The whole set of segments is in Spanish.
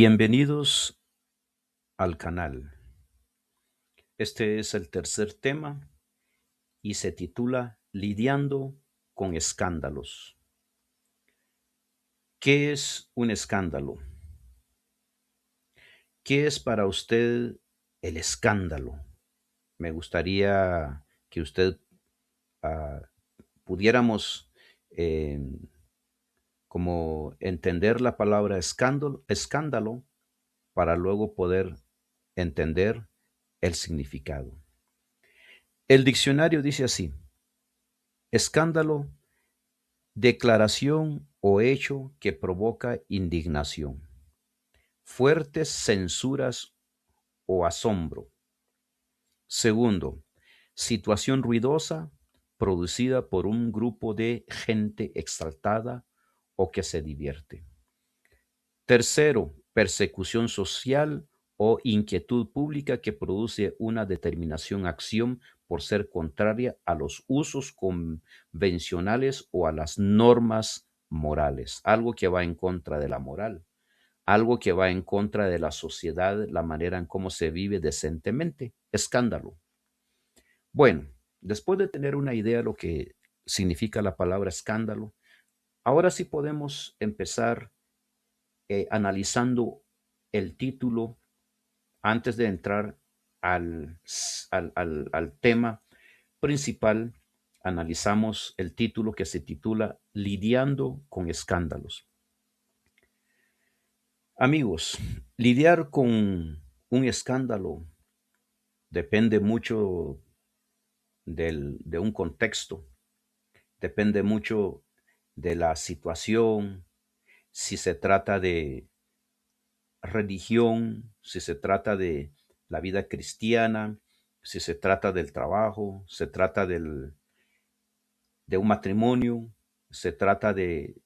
Bienvenidos al canal. Este es el tercer tema y se titula Lidiando con escándalos. ¿Qué es un escándalo? ¿Qué es para usted el escándalo? Me gustaría que usted ah, pudiéramos eh, como entender la palabra escándalo para luego poder entender el significado. El diccionario dice así: escándalo, declaración o hecho que provoca indignación, fuertes censuras o asombro. Segundo, situación ruidosa producida por un grupo de gente exaltada o que se divierte. Tercero, persecución social o inquietud pública que produce una determinación acción por ser contraria a los usos convencionales o a las normas morales, algo que va en contra de la moral, algo que va en contra de la sociedad, la manera en cómo se vive decentemente, escándalo. Bueno, después de tener una idea de lo que significa la palabra escándalo, ahora sí podemos empezar analizando el título antes de entrar al tema principal. Analizamos el título que se titula Lidiando con escándalos. Amigos, lidiar con un escándalo depende mucho de un contexto, depende mucho de la situación, si se trata de religión, si se trata de la vida cristiana, si se trata del trabajo, se trata de un matrimonio, se trata de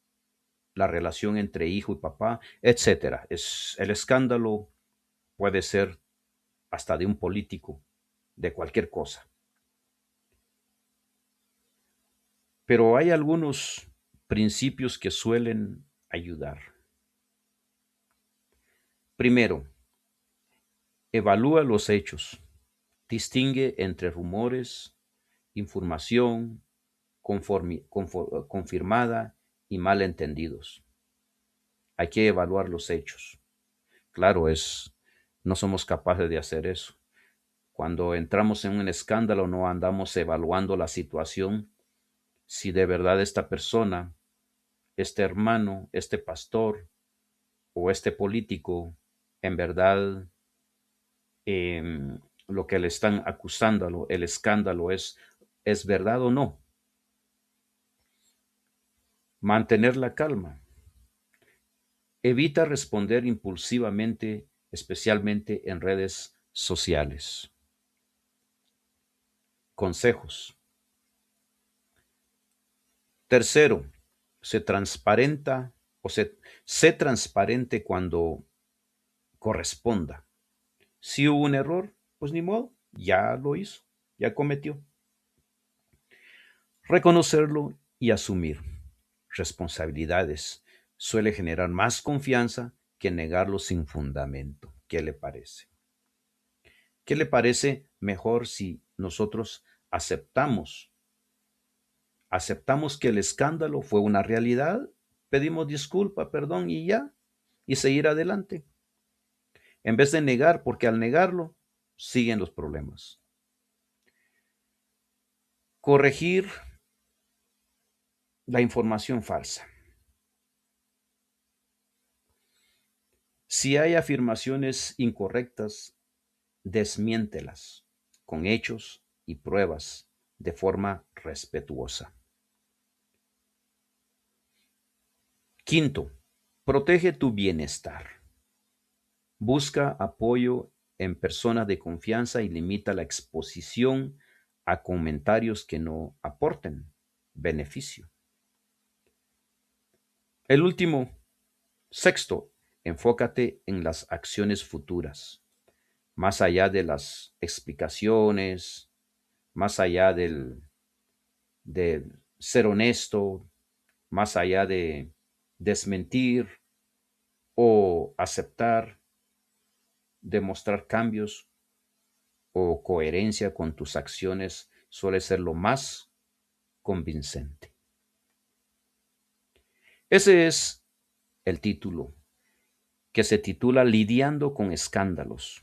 la relación entre hijo y papá, etcétera. El escándalo puede ser hasta de un político, de cualquier cosa. Pero hay algunos principios que suelen ayudar. Primero, evalúa los hechos. Distingue entre rumores, información confirmada y malentendidos. Hay que evaluar los hechos. Claro, no somos capaces de hacer eso. Cuando entramos en un escándalo no andamos evaluando la situación, si de verdad esta persona, este hermano, este pastor o este político, en verdad lo que le están acusando, el escándalo es verdad o no. Mantener la calma. Evita responder impulsivamente, especialmente en redes sociales. Consejos. Tercero, se transparenta o sé transparente cuando corresponda. Si hubo un error, pues ni modo, ya lo hizo, ya cometió. Reconocerlo y asumir responsabilidades suele generar más confianza que negarlo sin fundamento. ¿Qué le parece? ¿Qué le parece mejor si nosotros aceptamos que el escándalo fue una realidad, pedimos disculpa, perdón y ya, y seguir adelante, en vez de negar, porque al negarlo siguen los problemas? Corregir la información falsa. Si hay afirmaciones incorrectas, desmiéntelas con hechos y pruebas de forma respetuosa. Quinto, protege tu bienestar. Busca apoyo en personas de confianza y limita la exposición a comentarios que no aporten beneficio. El último, sexto, enfócate en las acciones futuras, más allá de las explicaciones, más allá de ser honesto, más allá de desmentir o aceptar, demostrar cambios o coherencia con tus acciones suele ser lo más convincente. Ese es el título, que se titula Lidiando con escándalos.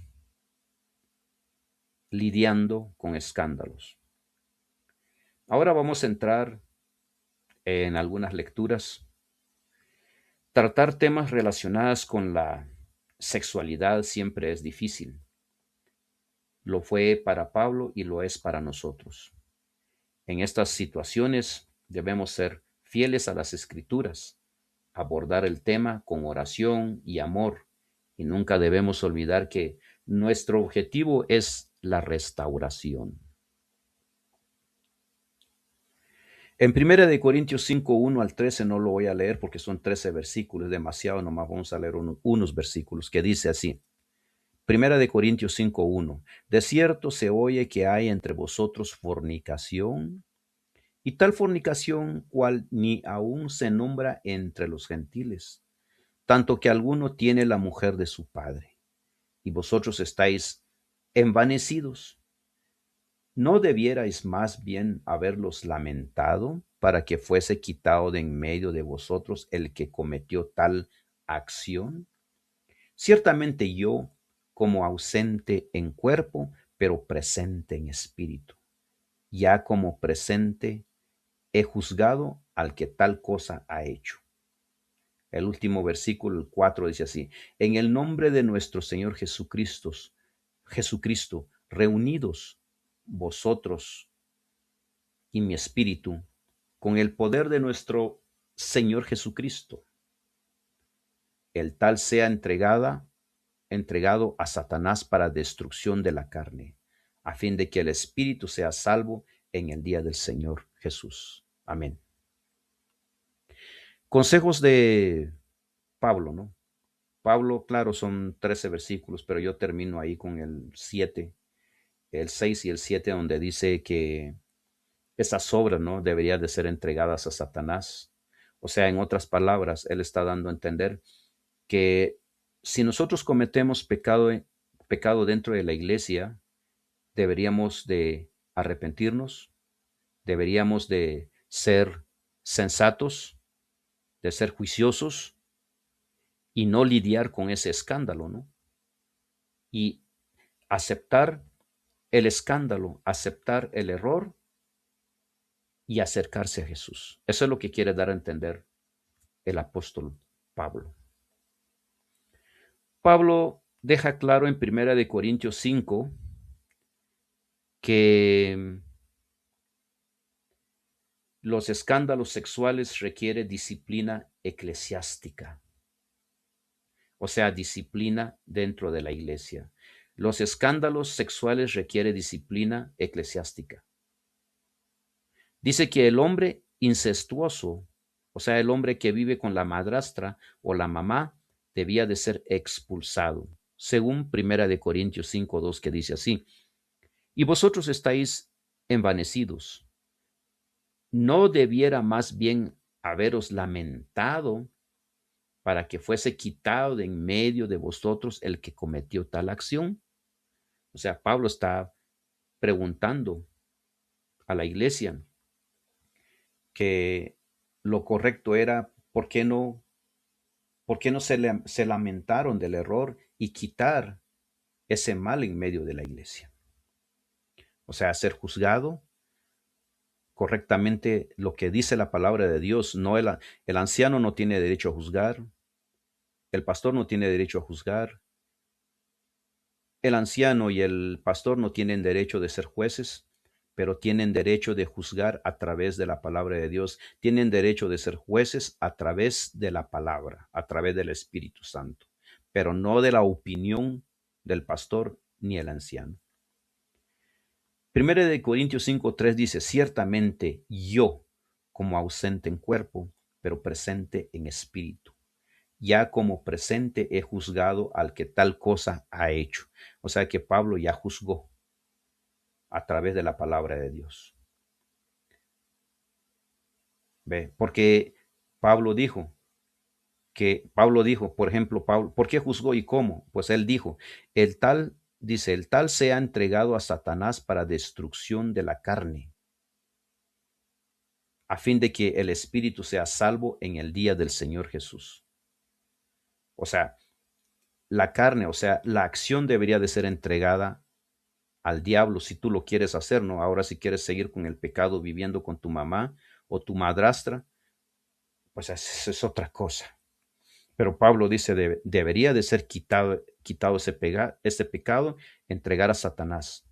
Lidiando con escándalos. Ahora vamos a entrar en algunas lecturas. Tratar temas relacionados con la sexualidad siempre es difícil. Lo fue para Pablo y lo es para nosotros. En estas situaciones debemos ser fieles a las Escrituras, abordar el tema con oración y amor, y nunca debemos olvidar que nuestro objetivo es la restauración. En 1 Corintios 5, 1 al 13 no lo voy a leer porque son 13 versículos, demasiado, nomás vamos a leer unos versículos que dice así. 1 Corintios 5, 1. De cierto se oye que hay entre vosotros fornicación, y tal fornicación cual ni aun se nombra entre los gentiles, tanto que alguno tiene la mujer de su padre, y vosotros estáis envanecidos. ¿No debierais más bien haberlos lamentado para que fuese quitado de en medio de vosotros el que cometió tal acción? Ciertamente yo, como ausente en cuerpo, pero presente en espíritu, ya como presente he juzgado al que tal cosa ha hecho. El último versículo, el 4, dice así: en el nombre de nuestro Señor Jesucristo, reunidos vosotros y mi espíritu, con el poder de nuestro Señor Jesucristo, el tal sea entregado a Satanás para destrucción de la carne, a fin de que el espíritu sea salvo en el día del Señor Jesús. Amén. Consejos de Pablo, ¿no? Pablo, claro, son 13 versículos, pero yo termino ahí con el 7, el 6 y el 7, donde dice que esas obras, ¿no?, deberían de ser entregadas a Satanás. O sea, en otras palabras, él está dando a entender que si nosotros cometemos pecado dentro de la iglesia, deberíamos de arrepentirnos, deberíamos de ser sensatos, de ser juiciosos y no lidiar con ese escándalo, ¿no? Y aceptar el escándalo, aceptar el error y acercarse a Jesús. Eso es lo que quiere dar a entender el apóstol Pablo. Pablo deja claro en 1 Corintios 5 que los escándalos sexuales requieren disciplina eclesiástica, o sea, disciplina dentro de la iglesia. Los escándalos sexuales requieren disciplina eclesiástica. Dice que el hombre incestuoso, o sea, el hombre que vive con la madrastra o la mamá, debía de ser expulsado, según 1 Corintios 5:2, que dice así: y vosotros estáis envanecidos. ¿No debiera más bien haberos lamentado para que fuese quitado de en medio de vosotros el que cometió tal acción? O sea, Pablo está preguntando a la iglesia que lo correcto era, ¿por qué no se lamentaron del error y quitar ese mal en medio de la iglesia? O sea, ser juzgado correctamente lo que dice la palabra de Dios. No, el anciano no tiene derecho a juzgar, el pastor no tiene derecho a juzgar, el anciano y el pastor no tienen derecho de ser jueces, pero tienen derecho de juzgar a través de la palabra de Dios. Tienen derecho de ser jueces a través de la palabra, a través del Espíritu Santo, pero no de la opinión del pastor ni el anciano. 1 Corintios 5:3 dice: ciertamente yo, como ausente en cuerpo, pero presente en espíritu, ya como presente he juzgado al que tal cosa ha hecho. O sea que Pablo ya juzgó a través de la palabra de Dios. ¿Ve? Porque Pablo dijo que Pablo dijo, por ejemplo, Pablo, ¿por qué juzgó y cómo? Pues él dijo, el tal, dice, el tal sea entregado a Satanás para destrucción de la carne, a fin de que el espíritu sea salvo en el día del Señor Jesús. O sea, la carne, o sea, la acción debería de ser entregada al diablo si tú lo quieres hacer, ¿no? Ahora si quieres seguir con el pecado viviendo con tu mamá o tu madrastra, pues eso es otra cosa. Pero Pablo dice, debería de ser quitado ese pecado, entregar a Satanás.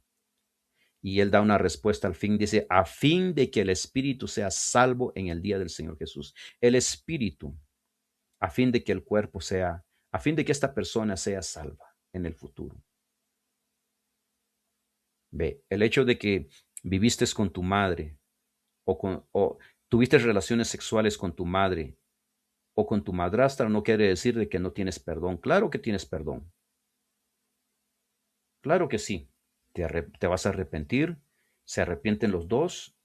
Y él da una respuesta al fin, dice, a fin de que el espíritu sea salvo en el día del Señor Jesús. El espíritu, a fin de que el cuerpo sea, a fin de que esta persona sea salva en el futuro. Ve, el hecho de que viviste con tu madre o tuviste relaciones sexuales con tu madre o con tu madrastra no quiere decir de que no tienes perdón. Claro que tienes perdón. Claro que sí. Te vas a arrepentir, se arrepienten los dos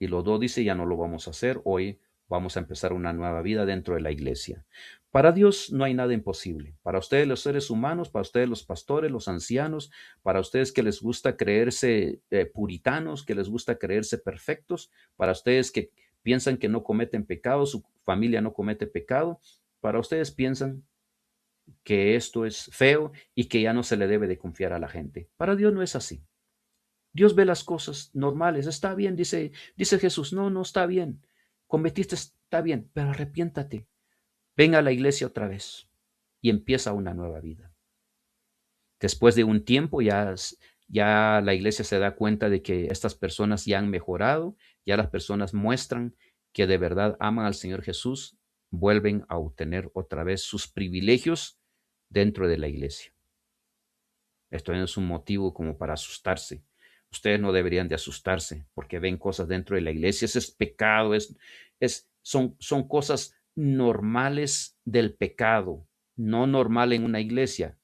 y los dos dicen ya no lo vamos a hacer, hoy vamos a empezar una nueva vida dentro de la iglesia. Para Dios no hay nada imposible. Para ustedes los seres humanos, para ustedes los pastores, los ancianos, para ustedes que les gusta creerse puritanos, que les gusta creerse perfectos, para ustedes que piensan que no cometen pecado, su familia no comete pecado, para ustedes piensan que esto es feo y que ya no se le debe de confiar a la gente. Para Dios no es así. Dios ve las cosas normales. Está bien, dice Jesús. No, no está bien. Cometiste, está bien, pero arrepiéntate. Ven a la iglesia otra vez y empieza una nueva vida. Después de un tiempo ya la iglesia se da cuenta de que estas personas ya han mejorado, ya las personas muestran que de verdad aman al Señor Jesús, vuelven a obtener otra vez sus privilegios dentro de la iglesia. Esto no es un motivo como para asustarse. Ustedes no deberían de asustarse porque ven cosas dentro de la iglesia. Ese es pecado, son cosas normales del pecado, no normal en una iglesia.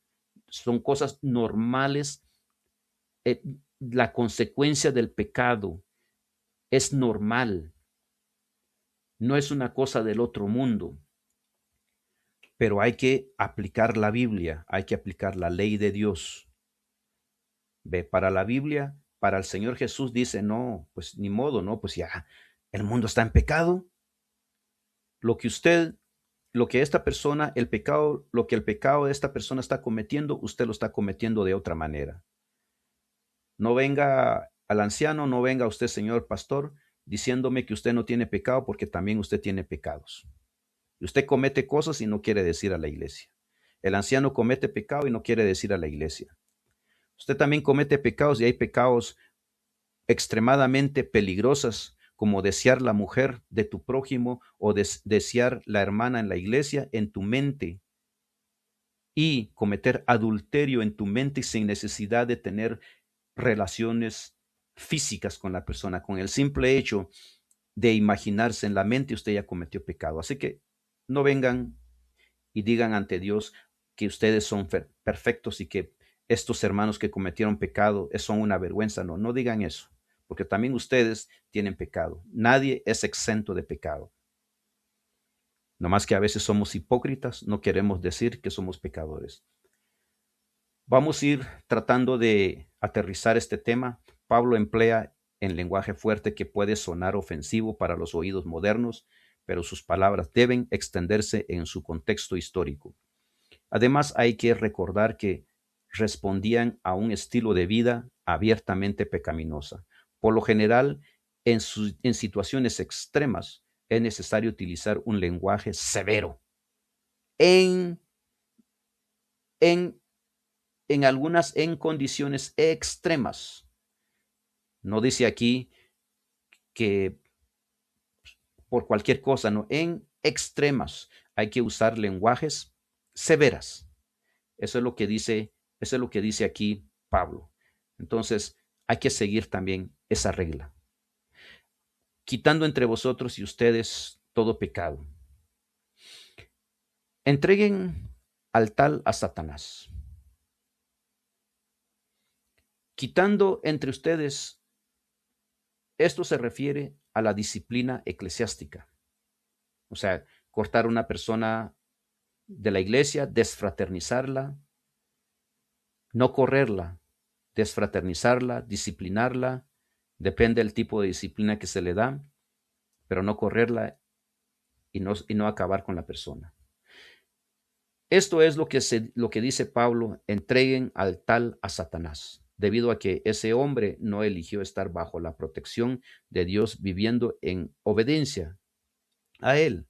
Son cosas normales. eh, la consecuencia del pecado es normal, no es una cosa del otro mundo. Pero hay que aplicar la Biblia, hay que aplicar la ley de Dios. Ve, para la Biblia, para el Señor Jesús dice, no, pues ni modo, no, pues ya, el mundo está en pecado. Lo que usted, lo que esta persona, el pecado, lo que el pecado de esta persona está cometiendo, usted lo está cometiendo de otra manera. No venga al anciano, no venga usted, señor pastor, diciéndome que usted no tiene pecado porque también usted tiene pecados. Y usted comete cosas y no quiere decir a la iglesia. El anciano comete pecado y no quiere decir a la iglesia. Usted también comete pecados y hay pecados extremadamente peligrosas como desear la mujer de tu prójimo o desear la hermana en la iglesia en tu mente y cometer adulterio en tu mente sin necesidad de tener relaciones físicas con la persona. Con el simple hecho de imaginarse en la mente, usted ya cometió pecado. Así que no vengan y digan ante Dios que ustedes son perfectos y que estos hermanos que cometieron pecado son una vergüenza. No, no digan eso, porque también ustedes tienen pecado. Nadie es exento de pecado. No más que a veces somos hipócritas, no queremos decir que somos pecadores. Vamos a ir tratando de aterrizar este tema. Pablo emplea en lenguaje fuerte que puede sonar ofensivo para los oídos modernos, pero sus palabras deben extenderse en su contexto histórico. Además, hay que recordar que respondían a un estilo de vida abiertamente pecaminosa. Por lo general, en situaciones extremas, es necesario utilizar un lenguaje severo. En, en, en condiciones extremas. No dice aquí que por cualquier cosa, no, en extremas hay que usar lenguajes severas. Eso es lo que dice aquí Pablo. Entonces, hay que seguir también esa regla. Quitando entre vosotros y ustedes todo pecado. Entreguen al tal a Satanás. Quitando entre ustedes, esto se refiere a la disciplina eclesiástica. O sea, cortar a una persona de la iglesia, desfraternizarla, no correrla, desfraternizarla, disciplinarla, depende del tipo de disciplina que se le da, pero no correrla y no acabar con la persona. Esto es lo que dice Pablo: entreguen al tal a Satanás, debido a que ese hombre no eligió estar bajo la protección de Dios, viviendo en obediencia a él.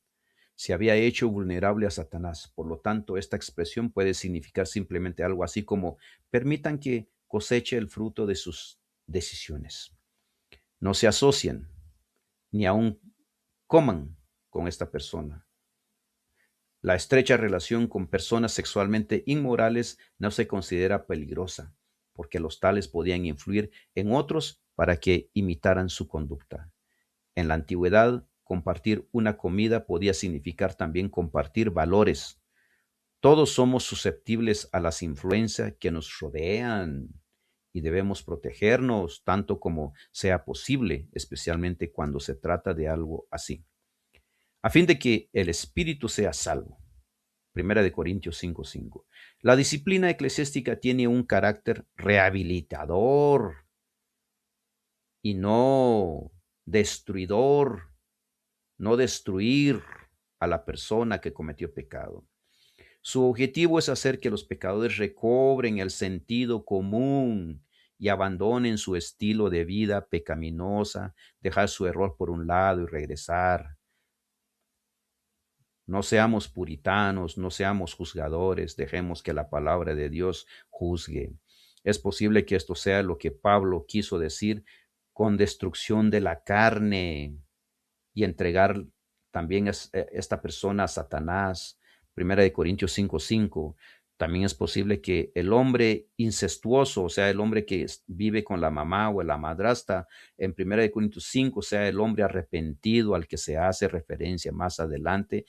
Se había hecho vulnerable a Satanás. Por lo tanto, esta expresión puede significar simplemente algo así como: permitan que coseche el fruto de sus decisiones. No se asocien, ni aún coman con esta persona. La estrecha relación con personas sexualmente inmorales no se considera peligrosa, porque los tales podían influir en otros para que imitaran su conducta. En la antigüedad, compartir una comida podía significar también compartir valores. Todos somos susceptibles a las influencias que nos rodean y debemos protegernos tanto como sea posible, especialmente cuando se trata de algo así, a fin de que el espíritu sea salvo. Primera de Corintios 5:5. La disciplina eclesiástica tiene un carácter rehabilitador y no destruidor, no destruir a la persona que cometió pecado. Su objetivo es hacer que los pecadores recobren el sentido común y abandonen su estilo de vida pecaminosa, dejar su error por un lado y regresar. No seamos puritanos, no seamos juzgadores, dejemos que la palabra de Dios juzgue. Es posible que esto sea lo que Pablo quiso decir con destrucción de la carne y entregar también a esta persona a Satanás. Primera de Corintios 5:5. También es posible que el hombre incestuoso, o sea, el hombre que vive con la mamá o la madrastra, en Primera de Corintios 5 sea el hombre arrepentido al que se hace referencia más adelante.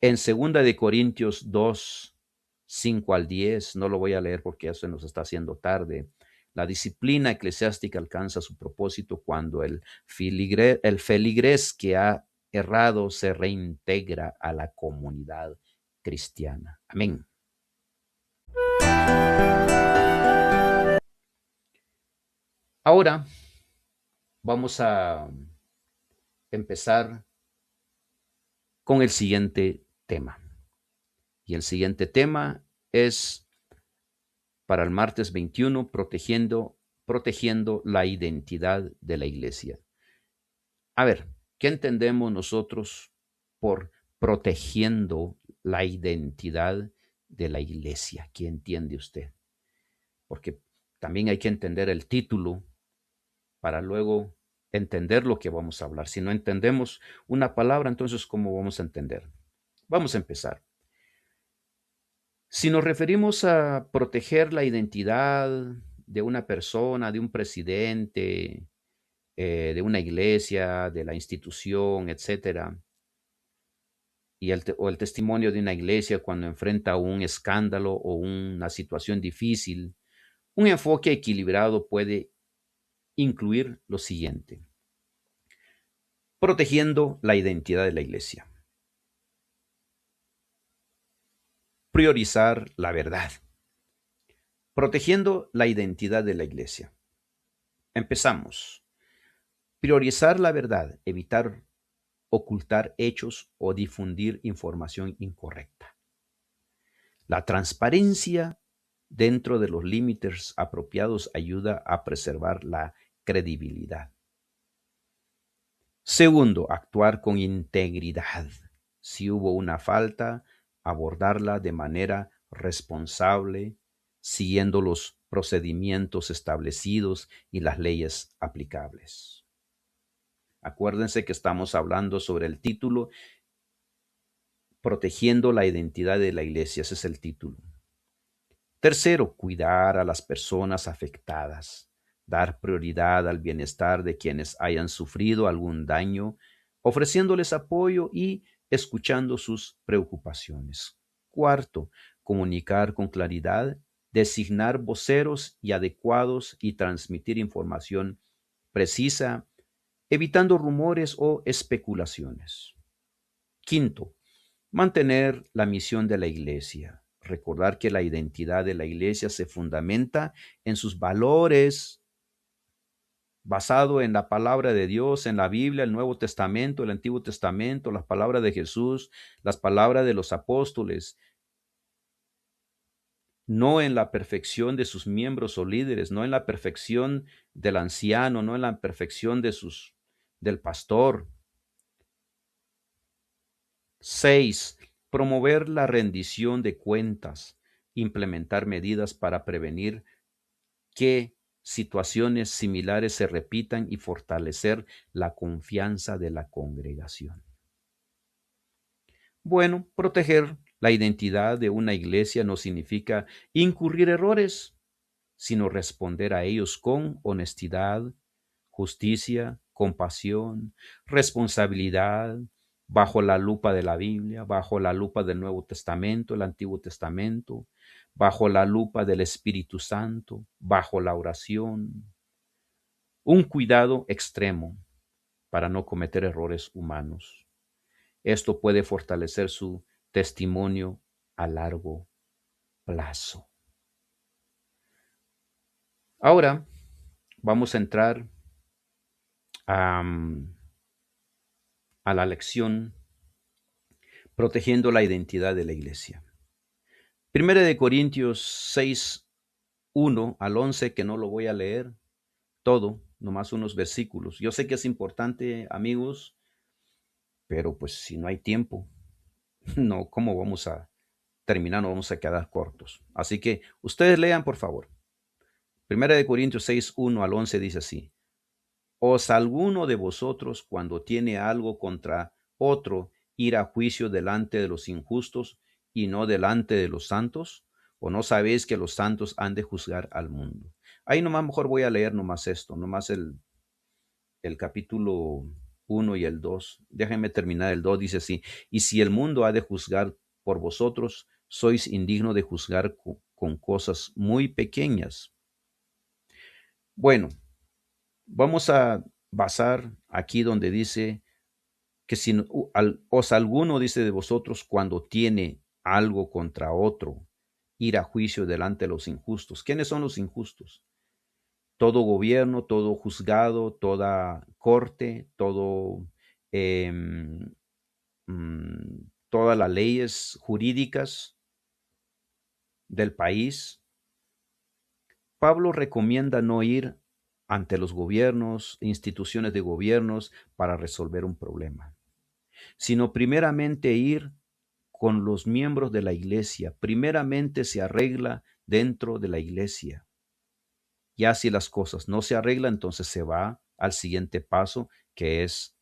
En Segunda de Corintios 2:5 al 10, no lo voy a leer porque eso nos está haciendo tarde. La disciplina eclesiástica alcanza su propósito cuando el feligrés que ha errado se reintegra a la comunidad cristiana. Amén. Ahora vamos a empezar con el siguiente tema. Y el siguiente tema es para el martes 21, protegiendo la identidad de la iglesia. A ver, ¿qué entendemos nosotros por protegiendo la identidad de la iglesia? ¿Qué entiende usted? Porque también hay que entender el título para luego entender lo que vamos a hablar. Si no entendemos una palabra, entonces, ¿cómo vamos a entender? Vamos a empezar. Si nos referimos a proteger la identidad de una persona, de un presidente, de una iglesia, de la institución, etcétera, o el testimonio de una iglesia cuando enfrenta un escándalo o una situación difícil, un enfoque equilibrado puede incluir lo siguiente: protegiendo la identidad de la iglesia, priorizar la verdad, protegiendo la identidad de la iglesia. Empezamos. Priorizar la verdad, evitar ocultar hechos o difundir información incorrecta. La transparencia dentro de los límites apropiados ayuda a preservar la credibilidad. Segundo, actuar con integridad. Si hubo una falta, abordarla de manera responsable, siguiendo los procedimientos establecidos y las leyes aplicables. Acuérdense que estamos hablando sobre el título: protegiendo la identidad de la iglesia. Ese es el título. Tercero, cuidar a las personas afectadas, dar prioridad al bienestar de quienes hayan sufrido algún daño, ofreciéndoles apoyo y escuchando sus preocupaciones. Cuarto, comunicar con claridad, designar voceros y adecuados y transmitir información precisa, evitando rumores o especulaciones. Quinto, Mantener la misión de la iglesia. Recordar que la identidad de la iglesia se fundamenta en sus valores, basado en la palabra de Dios, en la Biblia, el Nuevo Testamento, el Antiguo Testamento, las palabras de Jesús, las palabras de los apóstoles, no en la perfección de sus miembros o líderes, no en la perfección del anciano, no en la perfección del pastor. 6. Promover la rendición de cuentas, implementar medidas para prevenir que situaciones similares se repitan y fortalecer la confianza de la congregación. Bueno, proteger la identidad de una iglesia no significa incurrir errores, sino responder a ellos con honestidad, justicia, compasión, responsabilidad, bajo la lupa de la Biblia, bajo la lupa del Nuevo Testamento, el Antiguo Testamento, bajo la lupa del Espíritu Santo, bajo la oración. Un cuidado extremo para no cometer errores humanos. Esto puede fortalecer su testimonio a largo plazo. Ahora vamos a entrar a la lección protegiendo la identidad de la iglesia. Primera de Corintios 6, 1 al 11, que no lo voy a leer todo, nomás unos versículos. Yo sé que es importante, amigos, pero pues si no hay tiempo, no, ¿cómo vamos a terminar? No vamos a quedar cortos. Así que ustedes lean, por favor. Primera de Corintios 6, 1 al 11 dice así: ¿Os alguno de vosotros, cuando tiene algo contra otro, ir a juicio delante de los injustos y no delante de los santos? ¿O no sabéis que los santos han de juzgar al mundo? Ahí nomás mejor voy a leer nomás esto, nomás el capítulo 1 y el 2. Déjenme terminar el 2, dice así: y si el mundo ha de juzgar por vosotros, sois indigno de juzgar con cosas muy pequeñas. Bueno, vamos a basar aquí donde dice que si os alguno, dice, de vosotros, cuando tiene algo contra otro, ir a juicio delante de los injustos. ¿Quiénes son los injustos? Todo gobierno, todo juzgado, toda corte, em, todas las leyes jurídicas del país. Pablo recomienda no ir ante los gobiernos, instituciones de gobiernos para resolver un problema, sino primeramente ir con los miembros de la iglesia. Primeramente se arregla dentro de la iglesia. Ya si las cosas no se arreglan, entonces se va al siguiente paso, que es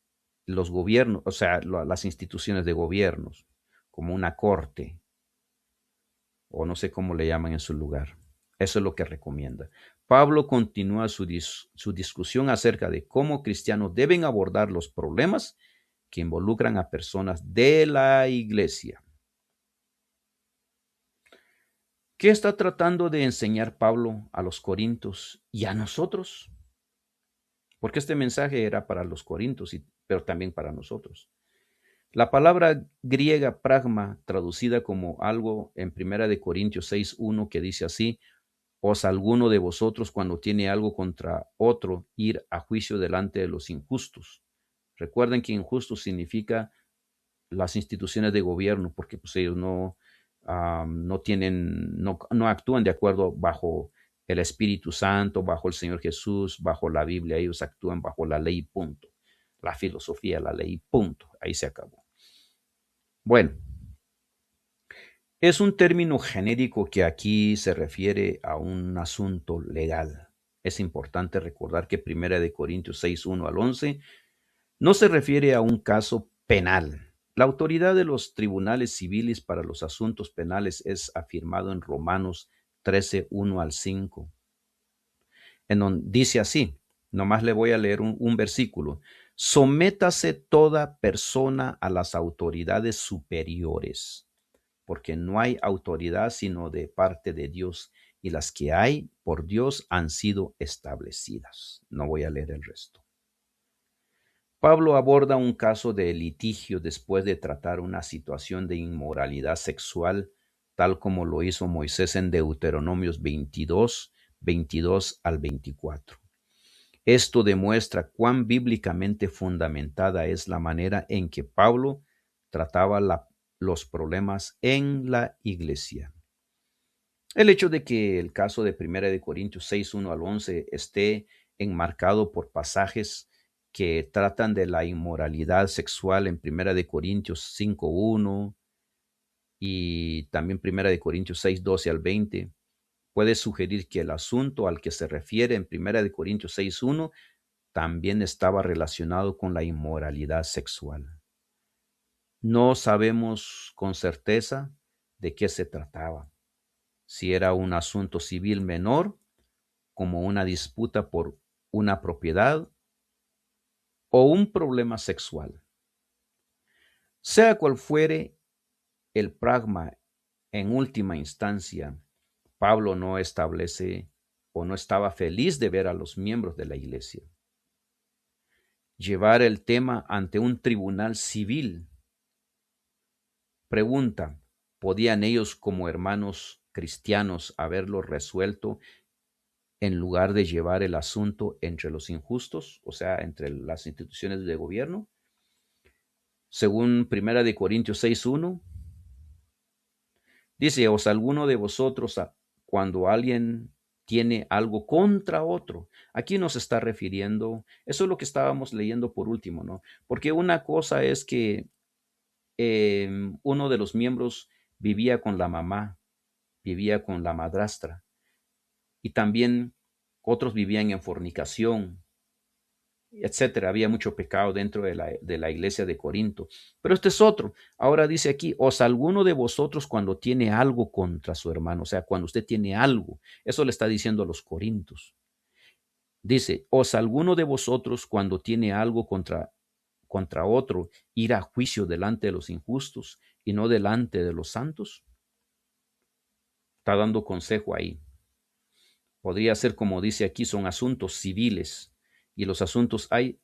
los gobiernos, o sea, las instituciones de gobiernos, como una corte, o no sé cómo le llaman en su lugar. Eso es lo que recomienda. Pablo continúa su discusión acerca de cómo cristianos deben abordar los problemas que involucran a personas de la iglesia. ¿Qué está tratando de enseñar Pablo a los corintios y a nosotros? Porque este mensaje era para los corintios, pero también para nosotros. La palabra griega pragma, traducida como algo en 1 de Corintios 6:1, que dice así: ¿os alguno de vosotros, cuando tiene algo contra otro, ir a juicio delante de los injustos? Recuerden que injusto significa las instituciones de gobierno, porque pues ellos no actúan de acuerdo bajo el Espíritu Santo, bajo el Señor Jesús, bajo la Biblia. Ellos actúan bajo la ley, punto. La filosofía, la ley, punto. Ahí se acabó. Bueno, es un término genérico que aquí se refiere a un asunto legal. Es importante recordar que 1 de Corintios 6, 1 al 11 no se refiere a un caso penal. La autoridad de los tribunales civiles para los asuntos penales es afirmado en Romanos 13, 1 al 5, en donde dice así, nomás le voy a leer un versículo: sométase toda persona a las autoridades superiores, porque no hay autoridad sino de parte de Dios, y las que hay por Dios han sido establecidas. No voy a leer el resto. Pablo aborda un caso de litigio después de tratar una situación de inmoralidad sexual, tal como lo hizo Moisés en Deuteronomios 22 al 24. Esto demuestra cuán bíblicamente fundamentada es la manera en que Pablo trataba los problemas en la iglesia. El hecho de que el caso de 1 Corintios 6:1 al 11 esté enmarcado por pasajes que tratan de la inmoralidad sexual en 1 Corintios 5:1 y también 1 Corintios 6:12 al 20, puede sugerir que el asunto al que se refiere en 1 Corintios 6:1 también estaba relacionado con la inmoralidad sexual. No sabemos con certeza de qué se trataba, si era un asunto civil menor, como una disputa por una propiedad, o un problema sexual. Sea cual fuere el pragma, en última instancia, Pablo no establece o no estaba feliz de ver a los miembros de la iglesia llevar el tema ante un tribunal civil. Pregunta, ¿podían ellos como hermanos cristianos haberlo resuelto en lugar de llevar el asunto entre los injustos, o sea, entre las instituciones de gobierno? Según 1 Corintios 6:1, dice, ¿os alguno de vosotros cuando alguien tiene algo contra otro? Aquí nos está refiriendo, eso es lo que estábamos leyendo por último, ¿no? Porque una cosa es que uno de los miembros vivía con la mamá, vivía con la madrastra, y también otros vivían en fornicación, etcétera. Había mucho pecado dentro de la iglesia de Corinto. Pero este es otro. Ahora dice aquí, ¿os alguno de vosotros cuando tiene algo contra su hermano? O sea, cuando usted tiene algo. Eso le está diciendo a los corintios. Dice, ¿os alguno de vosotros cuando tiene algo contra otro ir a juicio delante de los injustos y no delante de los santos? Está dando consejo ahí. Podría ser como dice aquí, son asuntos civiles. Y los asuntos, hay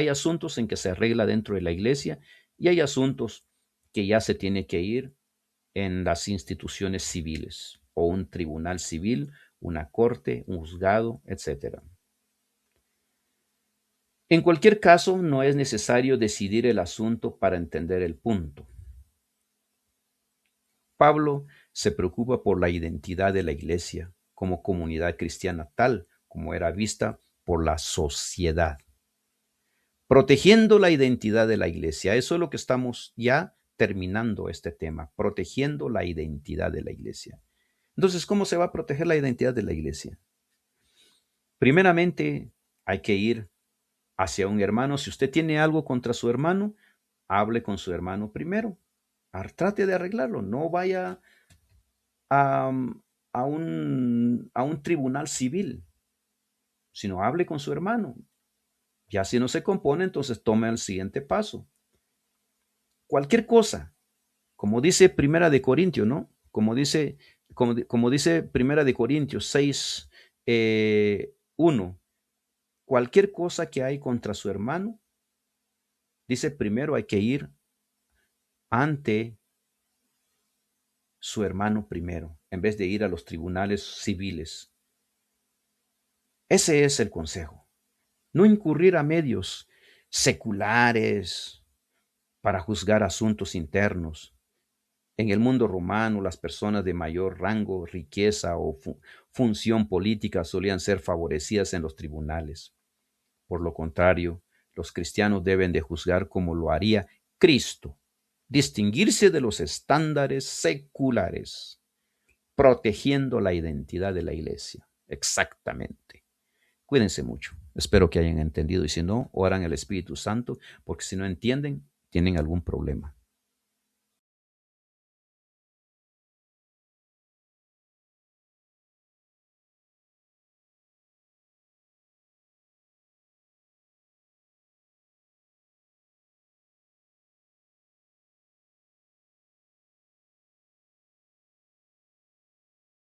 asuntos en que se arregla dentro de la iglesia y hay asuntos que ya se tiene que ir en las instituciones civiles o un tribunal civil, una corte, un juzgado, etc. En cualquier caso, no es necesario decidir el asunto para entender el punto. Pablo se preocupa por la identidad de la iglesia como comunidad cristiana tal como era vista por la sociedad, protegiendo la identidad de la iglesia. Eso es lo que estamos ya terminando este tema, protegiendo la identidad de la iglesia. Entonces, ¿cómo se va a proteger la identidad de la iglesia? Primeramente, hay que ir hacia un hermano. Si usted tiene algo contra su hermano, hable con su hermano primero. Trate de arreglarlo. No vaya a, a un tribunal civil, sino hable con su hermano. Ya si no se compone, entonces tome el siguiente paso. Cualquier cosa, como dice Primera de Corintios, ¿no? Como dice Primera de Corintios 6, 1. Cualquier cosa que hay contra su hermano, dice primero hay que ir ante su hermano primero, en vez de ir a los tribunales civiles. Ese es el consejo. No incurrir a medios seculares para juzgar asuntos internos. En el mundo romano, las personas de mayor rango, riqueza o función política solían ser favorecidas en los tribunales. Por lo contrario, los cristianos deben de juzgar como lo haría Cristo, distinguirse de los estándares seculares, protegiendo la identidad de la iglesia. Exactamente. Cuídense mucho. Espero que hayan entendido y si no, oran al Espíritu Santo, porque si no entienden, tienen algún problema.